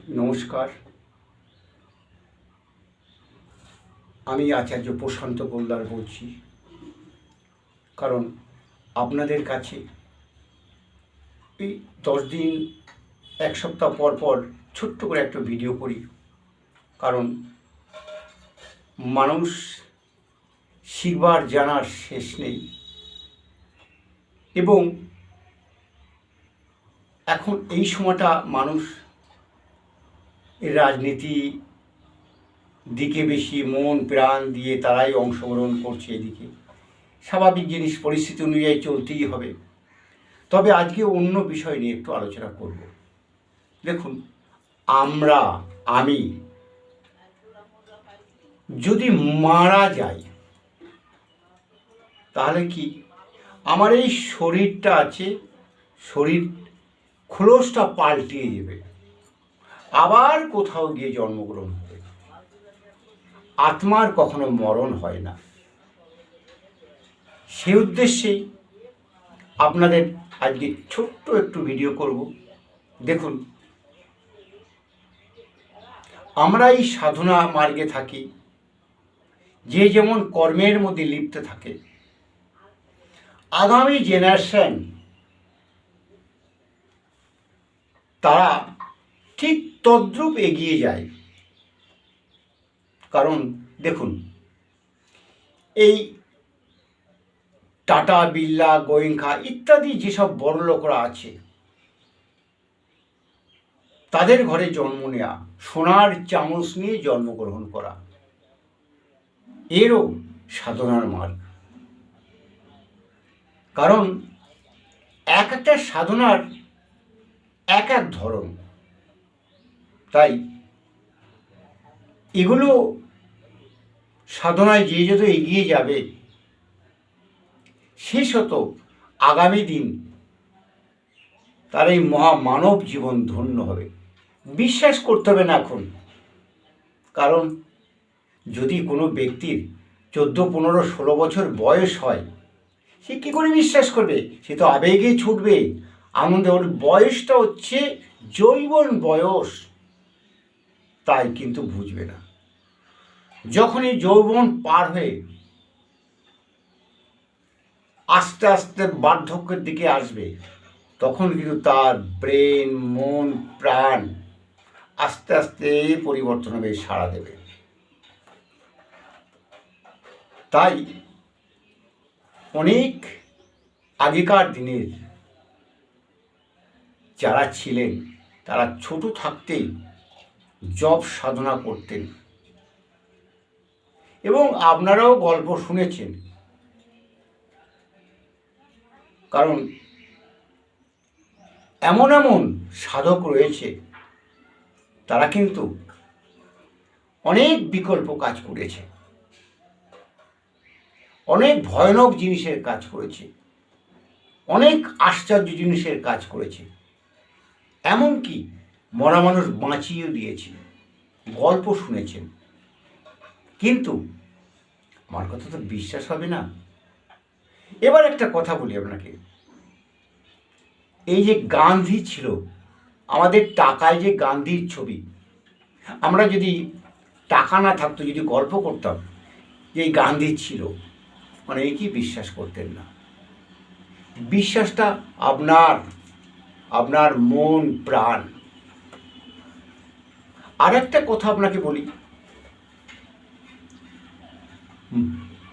নমস্কার, আমি আচার্য প্রশান্ত গোলদার বলছি। কারণ আপনাদের কাছে এই 10 দিন 1 সপ্তাহ পর পর ছোট্ট করে একটা ভিডিও করি। কারণ মানুষ শিখবার জানার শেষ নেই, এবং এখন এই সময়টা মানুষ রাজনীতি দিকে বেশি মন প্রাণ দিয়ে তারাই অংশগ্রহণ করছে। এদিকে স্বাভাবিক জিনিস, পরিস্থিতি অনুযায়ী চলতেই হবে। তবে আজকে অন্য বিষয় নিয়ে একটু আলোচনা করব। দেখুন, আমি যদি মারা যাই তাহলে কি আমার এই শরীরটা আছে, শরীর খোলসটা পাল্টিয়ে যাবে, আবার কোথাও গিয়ে জন্মগ্রহণ হবে। আত্মার কখনো মরণ হয় না। সেই উদ্দেশ্যেই আপনাদের আজকে ছোট্ট একটু ভিডিও করব। দেখুন, আমরা এই সাধনা মার্গে থাকি, যে যেমন কর্মের মধ্যে লিপ্ত থাকে, আগামী জেনারেশন তারা ঠিক তদ্রূপ এগিয়ে যায়। কারণ দেখুন, এই টাটা, বিড়লা, গোয়েঙ্কা ইত্যাদি যেসব বড় লোকরা আছে, তাদের ঘরে জন্ম নেওয়া, সোনার চামচ নিয়ে জন্মগ্রহণ করা, এরও সাধনার মার্গ। কারণ এক একটা সাধনার এক এক ধরন। তাই এগুলো সাধনায় যে যত এগিয়ে যাবে, শেষত আগামী দিন তার এই মহামানব জীবন ধন্য হবে। বিশ্বাস করতে হবে না এখন। কারণ যদি কোনো ব্যক্তির 14, 15, 16 বছর বয়স হয়, সে কী করে বিশ্বাস করবে? সে তো আবেগে ছুটবে, আনন্দে। ওর বয়সটা হচ্ছে যৌবন বয়স, তাই কিন্তু বুঝবে না। যখনই যৌবন পার হয়ে আস্তে আস্তে বার্ধক্যের দিকে আসবে, তখন কিন্তু তার ব্রেন, মন, প্রাণ আস্তে আস্তে পরিবর্তন হবে, সাড়া দেবে। তাই অনেক আগেকার দিনের যারা ছিলেন, তারা ছোট থাকতেই জপ সাধনা করতেন, এবং আপনারাও গল্প শুনেছেন। কারণ এমন এমন সাধক রয়েছে, তারা কিন্তু অনেক বিকল্প কাজ করেছে, অনেক ভয়ানক জিনিসের কাজ করেছে, অনেক আশ্চর্য জিনিসের কাজ করেছে, এমনকি মরা মানুষ বাঁচিয়েও দিয়েছে। গল্প শুনেছেন। কিন্তু আমার কথা তো বিশ্বাস হবে না। এবার একটা কথা বলি আপনাকে। এই যে গান্ধী ছিল, আমাদের টাকায় যে গান্ধীর ছবি, আমরা যদি টাকা না থাকতো, যদি গল্প করতাম যে এই গান্ধী ছিল, অনেকেই বিশ্বাস করতেন না। বিশ্বাসটা আপনার মন প্রাণ। আর একটা কথা আপনাকে বলি,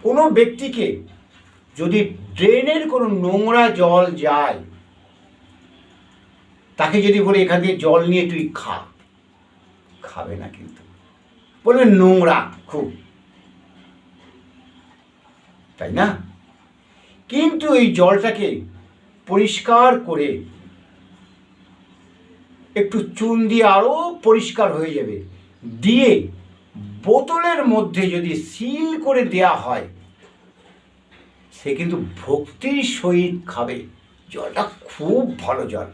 কোনো ব্যক্তিকে যদি ড্রেনের কোনো নোংরা জল যায়, তাকে যদি বলে এখান থেকে জল নিয়ে তুই খাবে না, কিন্তু বলবে নোংরা খুব, তাই না? কিন্তু এই জলটাকে পরিষ্কার করে একটু চুন দিয়ে আরও পরিষ্কার হয়ে যাবে, দিয়ে বোতলের মধ্যে যদি সিল করে দেয়া হয়, সে কিন্তু ভক্তির সহিত খাবে। জলটা খুব ভালো জল,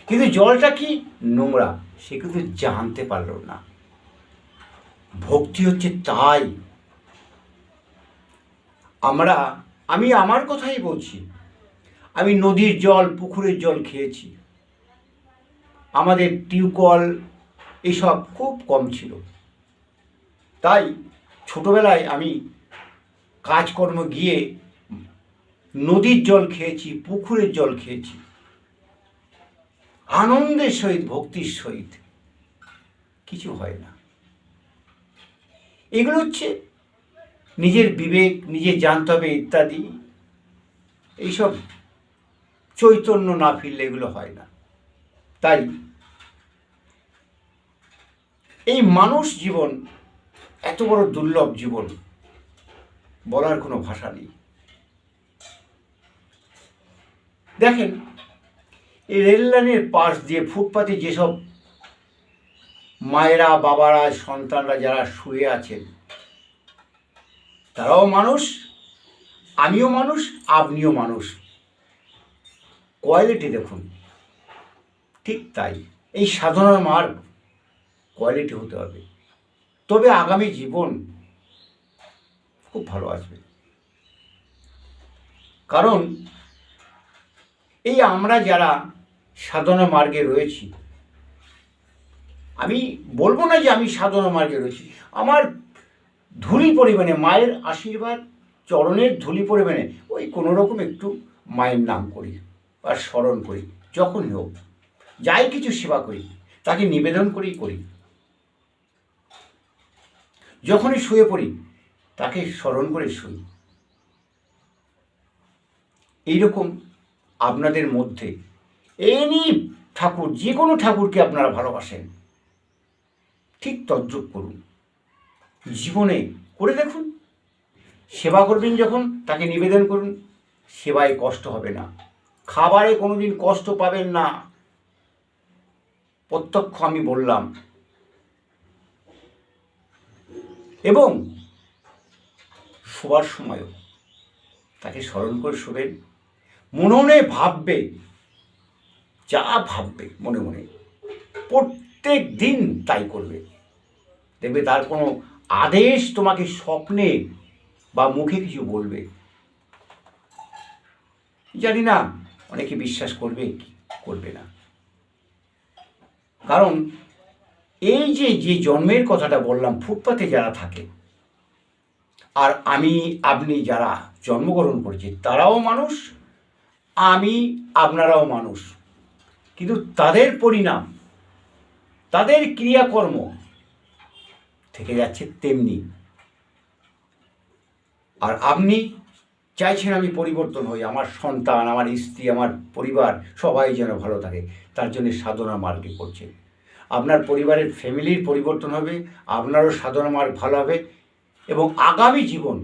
কিন্তু জলটা কি নোংরা সে কিন্তু জানতে পারল না। ভক্তি হচ্ছে তাই। আমি আমার কথাই বলছি। আমি নদীর জল, পুকুরের জল খেয়েছি। আমাদের টিউবওয়েল এসব খুব কম ছিল। তাই ছোটোবেলায় আমি কাজকর্ম গিয়ে নদীর জল খেয়েছি, পুকুরের জল খেয়েছি, আনন্দের সহিত, ভক্তির সহিত। কিছু হয় না। এগুলো হচ্ছে নিজের বিবেক, নিজে জানতে হবে ইত্যাদি। এইসব চৈতন্য না ফিরলে এগুলো হয় না। তাই এই মানুষ জীবন এত বড় দুর্লভ জীবন, বলার কোনো ভাষা নেই। দেখেন, এই রেল লাইনের পাশ দিয়ে ফুটপাতে যেসব মায়েরা, বাবারা, সন্তানরা যারা শুয়ে আছেন, তারাও মানুষ, আমিও মানুষ, আপনিও মানুষ। কোয়ালিটি দেখুন, ঠিক তাই। এই সাধনার মার্গ কোয়ালিটি হতে হবে, তবে আগামী জীবন খুব ভালো আসবে। কারণ এই আমরা যারা সাধনা মার্গে রয়েছি, আমি বলবো না যে আমি সাধনা মার্গে রয়েছি, আমার ধুলি পরিমাণে মায়ের আশীর্বাদ, চরণের ধুলি পরিমাণে ওই কোনো রকম একটু মায়ের নাম করি বা স্মরণ করি, যখনই হোক, যাই কিছু সেবা করি তাকে নিবেদন করেই করি। যখনই শুয়ে পড়ি তাকে স্মরণ করে শুই। এইরকম আপনাদের মধ্যে এনি ঠাকুর, যে কোনো ঠাকুরকে আপনারা ভালোবাসেন, ঠিক তদ্রূপ করুন, জীবনে করে দেখুন। সেবা করবেন যখন, তাকে নিবেদন করুন, সেবায় কষ্ট হবে না, খাবারে কোনোদিন কষ্ট পাবেন না, প্রত্যক্ষ আমি বললাম। এবং শোবার সময়ও তাকে স্মরণ করে শোবেন, মনে মনে ভাববে, যা ভাববে মনে মনে প্রত্যেক দিন তাই করবে। দেখবে তার কোনো আদেশ তোমাকে স্বপ্নে বা মুখে কিছু বলবে। জানি না অনেকে বিশ্বাস করবে কি করবে না, কারণ এই যে জন্মের কথাটা বললাম, ফুটপাতে যারা থাকে আর আমি আপনি যারা জন্মগ্রহণ করেছি, তারাও মানুষ, আমি আপনারাও মানুষ, কিন্তু তাদের পরিণাম, তাদের ক্রিয়াকর্ম থেকে যাচ্ছে তেমনি। আর আপনি চাইছেন আমি পরিবর্তন হই, আমার সন্তান, আমার স্ত্রী, আমার পরিবার সবাই যেন ভালো থাকে, তার জন্য সাধনা মার্গে করছেন। আপনার পরিবারের ফ্যামিলির পরিবর্তন হবে, আপনারও সাধনা মার্গ ভালো হবে এবং আগামী জীবন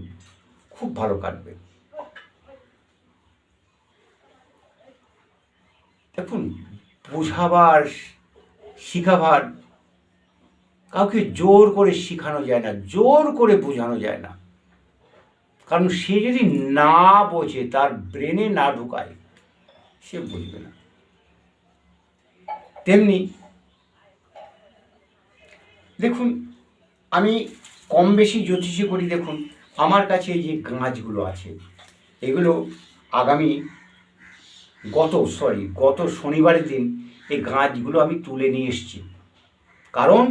খুব ভালো কাটবে। দেখুন, বোঝাবার, শিখাবার কাউকে জোর করে শেখানো যায় না, জোর করে বোঝানো যায় না। কারণ সে যদি না বোঝে, তার ব্রেনে না ঢুকায়, সে বুঝবে না। তেমনি দেখুন, আমি কম বেশি জ্যোতিষী করি। দেখুন, আমার কাছে এই যে গাছগুলো আছে, এগুলো আগামী গত শনিবারের দিন এই গাছগুলো আমি তুলে নিয়ে এসেছি। কারণ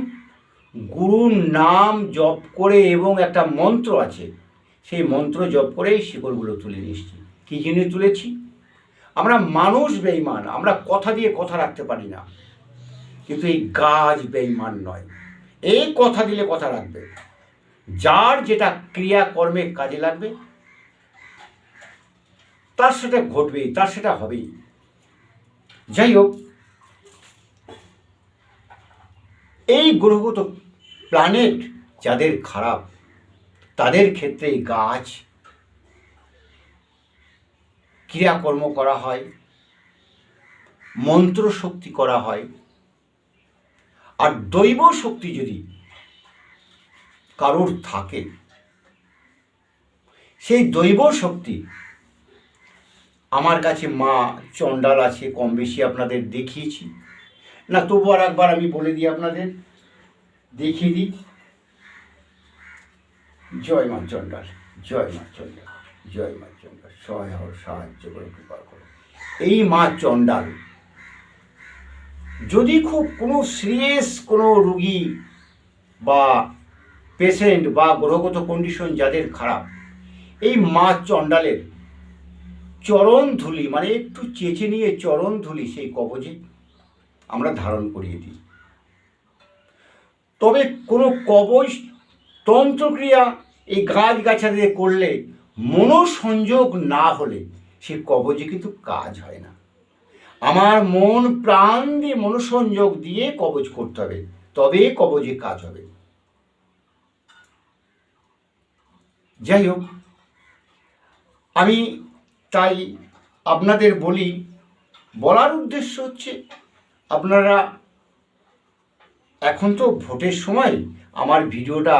গুরুর নাম জপ করে এবং একটা মন্ত্র আছে, সেই মন্ত্র জপ করেই শিকড়গুলো তুলে নিয়ে এসেছি। কী জন্য তুলেছি? আমরা মানুষ বেঈমান, আমরা কথা দিয়ে কথা রাখতে পারি না, কিন্তু এই গাছ বেঈমান নয়, এই কথা দিলে কথা রাখবে। যার যেটা ক্রিয়াকর্মে কাজে লাগবে তার সেটা ঘটবেই, তার সেটা হবেই। যাই হোক, এই গ্রহগত প্ল্যানেট যাদের খারাপ, তাদের ক্ষেত্রে এই গাছ ক্রিয়াকর্ম করা হয়, মন্ত্র শক্তি করা হয়। আর দৈব শক্তি যদি কারোর থাকে, সেই দৈব শক্তি আমার কাছে মা চণ্ডাল আছে, কম বেশি আপনাদের দেখিয়েছি না, তবু আর একবার আমি বলে দিই, আপনাদের দেখিয়ে দিই। জয় মা চণ্ডাল, জয় মা চণ্ডাল, জয় মা চণ্ডাল, সহায় হও, সাহায্য করে, কৃপা করো। এই মা চণ্ডাল যদি খুব কোনো সিরিয়াস কোনো রুগী বা পেশেন্ট বা গ্রহগত কন্ডিশন যাদের খারাপ, এই মা চণ্ডালের চরণ ধুলি মানে একটু চেঁচে নিয়ে চরণ ধুলি সেই কবজে আমরা ধারণ করিয়ে দিই। তবে কোনো কবজ তন্ত্রক্রিয়া এই গাছগাছালি করলে মনোসংযোগ না হলে সে কবজে কিন্তু কাজ হয় না। আমার মন প্রাণ দিয়ে মনোসংযোগ দিয়ে কবজ করতে হবে, তবে কবজে কাজ হবে। যাই হোক, আমি তাই আপনাদের বলার উদ্দেশ্য হচ্ছে, আপনারা এখন তো ভোটের সময় আমার ভিডিওটা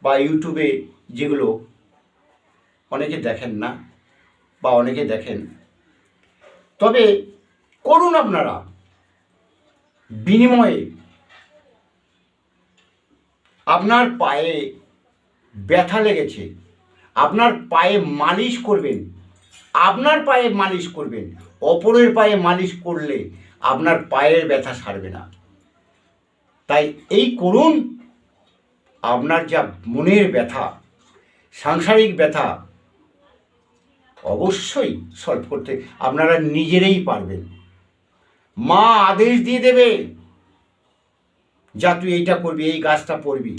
বা ইউটিউবে যেগুলো অনেকে দেখেন না বা অনেকে দেখেন, তবে করুন আপনারা। বিনিময়ে আপনার পায়ে ব্যথা লেগেছে, আপনার পায়ে মালিশ করবেন, আপনার পায়ে মালিশ করবেন। অপরের পায়ে মালিশ করলে আপনার পায়ের ব্যথা সারবে না। তাই এই করুন, আপনার যা মনের ব্যথা, সাংসারিক ব্যথা অবশ্যই সলভ করতে আপনারা নিজেরাই পারবেন। মা আদেশ দিয়ে দেবে, যা তুই এইটা করবি, এই গাছটা পড়বি,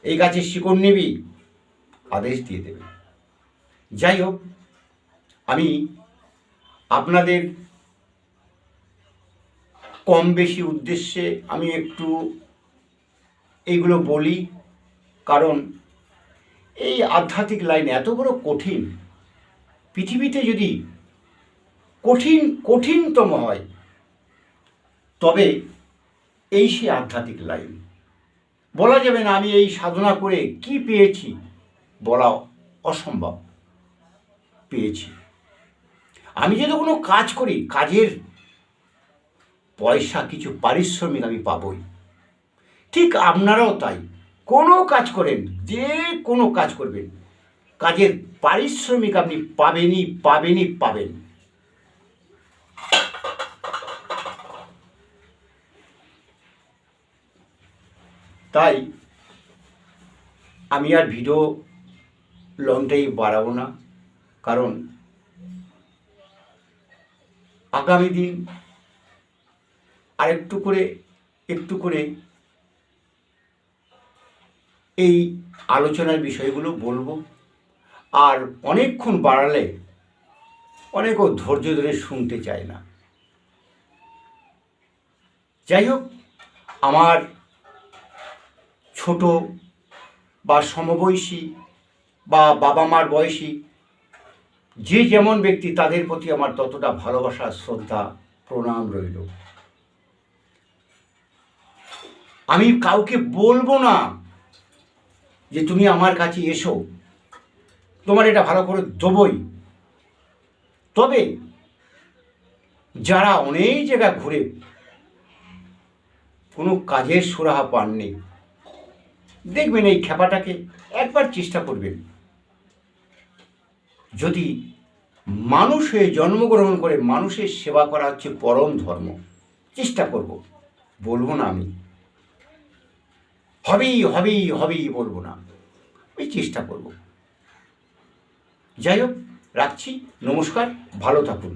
এই গাছের শিকড় নিবি, আদেশ দিয়ে দেবে। যাই হোক, আমি আপনাদের কম বেশি উদ্দেশ্যে আমি একটু এইগুলো বলি, কারণ এই আধ্যাত্মিক লাইন এত বড় কঠিন। পৃথিবীতে যদি কঠিনতম হয় তবে এই সে আধ্যাত্মিক লাইন। বলা যাবে না আমি এই সাধনা করে কি পেয়েছি, বলা অসম্ভব। পেয়েছি, আমি যদি কোনো কাজ করি, কাজের পয়সা কিছু পারিশ্রমিক আমি পাবই। ঠিক আপনারাও তাই, কোনো কাজ করেন, যে কোনো কাজ করবেন, কাজের পারিশ্রমিক আপনি পাবেন। তাই আমি আর ভিডিও লংটাই বাড়াবো না, কারণ আগামী দিন আর একটু করে এই আলোচনার বিষয়গুলো বলবো। আর অনেকক্ষণ বাড়ালে অনেকও ধৈর্য ধরে শুনতে চায় না। যাই হোক, আমার ছোট বা সমবয়সী বা বাবা মার বয়সী যে যেমন ব্যক্তি, তাদের প্রতি আমার ততটা ভালোবাসা, শ্রদ্ধা, প্রণাম রইল। আমি কাউকে বলবো না যে তুমি আমার কাছে এসো, তোমার এটা ভালো করে দেবই। তবে যারা অনেক জায়গা ঘুরে কোনো কাজের সুরাহা পাননি, দেখবেন এই খেপাটাকে একবার চেষ্টা করবেন। যদি মানুষ হয়ে জন্মগ্রহণ করে মানুষের সেবা করা হচ্ছে পরম ধর্ম, চেষ্টা করব, বলবো না আমি হবেই বলবো না, আমি চেষ্টা করব। যাই হোক, রাখছি, নমস্কার, ভালো থাকুন।